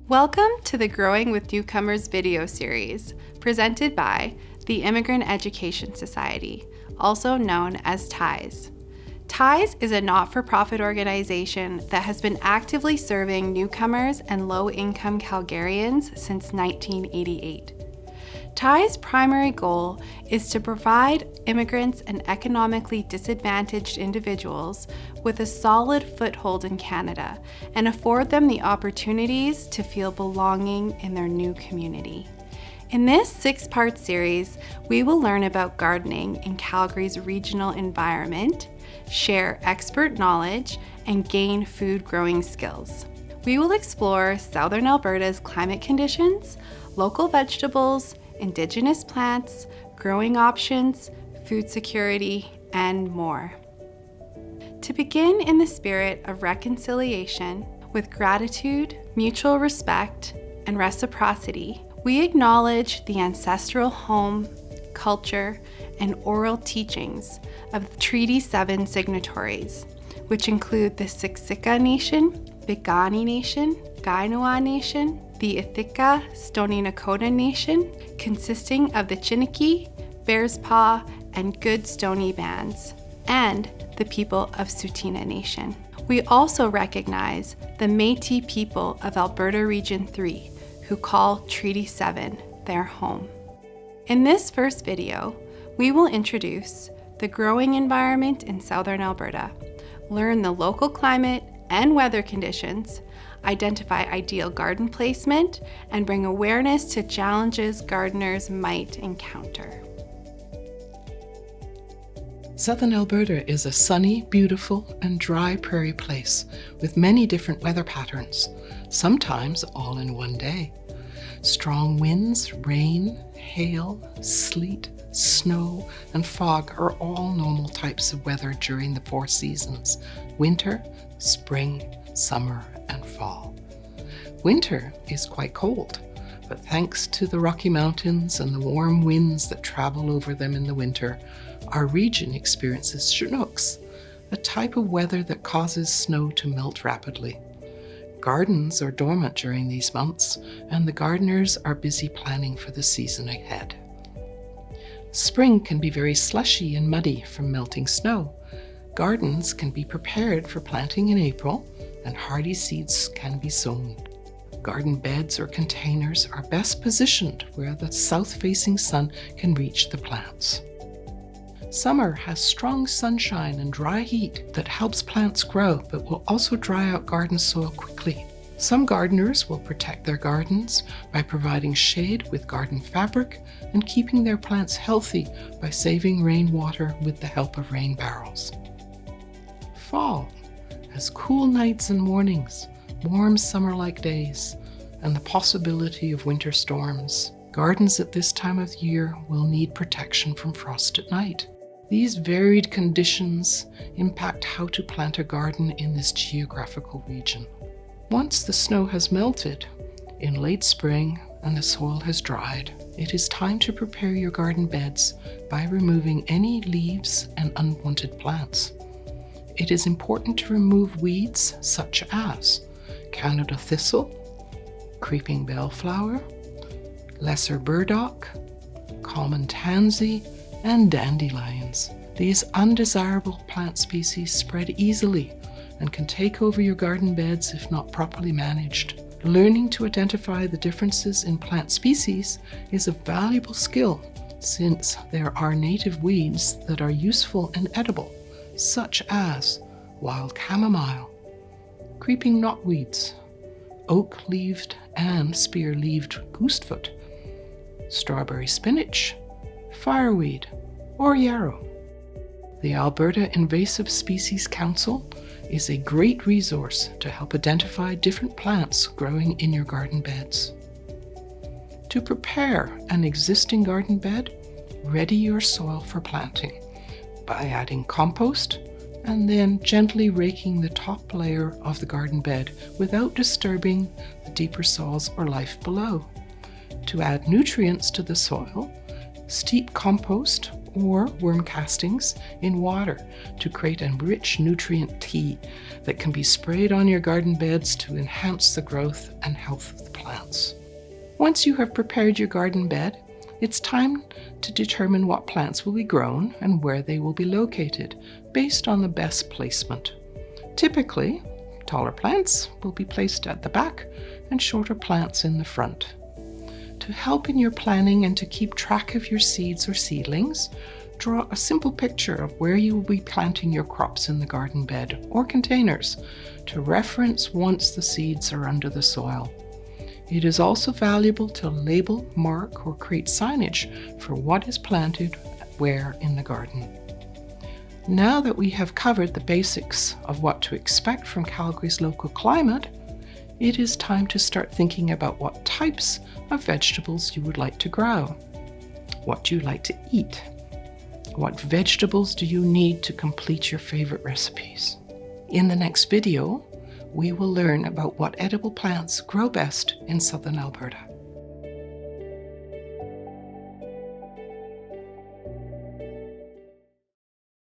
Welcome to the Growing with Newcomers video series, presented by the Immigrant Education Society, also known as TIES. TIES is a not-for-profit organization that has been actively serving newcomers and low-income Calgarians since 1988. TIE's primary goal is to provide immigrants and economically disadvantaged individuals with a solid foothold in Canada and afford them the opportunities to feel belonging in their new community. In this 6-part series, we will learn about gardening in Calgary's regional environment, share expert knowledge, and gain food growing skills. We will explore Southern Alberta's climate conditions, local vegetables, Indigenous plants, growing options, food security, and more. To begin in the spirit of reconciliation, with gratitude, mutual respect, and reciprocity, we acknowledge the ancestral home, culture, and oral teachings of the Treaty 7 signatories, which include the Siksika Nation, Piikani Nation, Kainai Nation, the Ithaka Stoney Nakoda Nation, consisting of the Chiniki, Bears Paw, and Good Stoney bands, and the people of Tsuut'ina Nation. We also recognize the Métis people of Alberta Region 3, who call Treaty 7 their home. In this first video, we will introduce the growing environment in Southern Alberta, learn the local climate and weather conditions, identify ideal garden placement, and bring awareness to challenges gardeners might encounter. Southern Alberta is a sunny, beautiful, and dry prairie place with many different weather patterns, sometimes all in one day. Strong winds, rain, hail, sleet, snow, and fog are all normal types of weather during the 4 seasons: winter, spring, summer, and fall. Winter is quite cold, but thanks to the Rocky Mountains and the warm winds that travel over them in the winter, our region experiences Chinooks, a type of weather that causes snow to melt rapidly. Gardens are dormant during these months, and the gardeners are busy planning for the season ahead. Spring can be very slushy and muddy from melting snow. Gardens can be prepared for planting in April, and hardy seeds can be sown. Garden beds or containers are best positioned where the south-facing sun can reach the plants. Summer has strong sunshine and dry heat that helps plants grow, but will also dry out garden soil quickly. Some gardeners will protect their gardens by providing shade with garden fabric and keeping their plants healthy by saving rainwater with the help of rain barrels. Fall has cool nights and mornings, warm summer-like days, and the possibility of winter storms. Gardens at this time of year will need protection from frost at night. These varied conditions impact how to plant a garden in this geographical region. Once the snow has melted in late spring and the soil has dried, it is time to prepare your garden beds by removing any leaves and unwanted plants. It is important to remove weeds such as Canada thistle, creeping bellflower, lesser burdock, common tansy, and dandelions. These undesirable plant species spread easily and can take over your garden beds if not properly managed. Learning to identify the differences in plant species is a valuable skill, since there are native weeds that are useful and edible, such as wild chamomile, creeping knotweeds, oak-leaved and spear-leaved goosefoot, strawberry spinach, fireweed, or yarrow. The Alberta Invasive Species Council is a great resource to help identify different plants growing in your garden beds. To prepare an existing garden bed, ready your soil for planting by adding compost and then gently raking the top layer of the garden bed without disturbing the deeper soils or life below. To add nutrients to the soil, steep compost or worm castings in water to create a rich nutrient tea that can be sprayed on your garden beds to enhance the growth and health of the plants. Once you have prepared your garden bed, it's time to determine what plants will be grown and where they will be located based on the best placement. Typically, taller plants will be placed at the back and shorter plants in the front. To help in your planning and to keep track of your seeds or seedlings, draw a simple picture of where you will be planting your crops in the garden bed or containers to reference once the seeds are under the soil. It is also valuable to label, mark, or create signage for what is planted where in the garden. Now that we have covered the basics of what to expect from Calgary's local climate, it is time to start thinking about what types of vegetables you would like to grow. What do you like to eat? What vegetables do you need to complete your favorite recipes? In the next video, we will learn about what edible plants grow best in southern Alberta.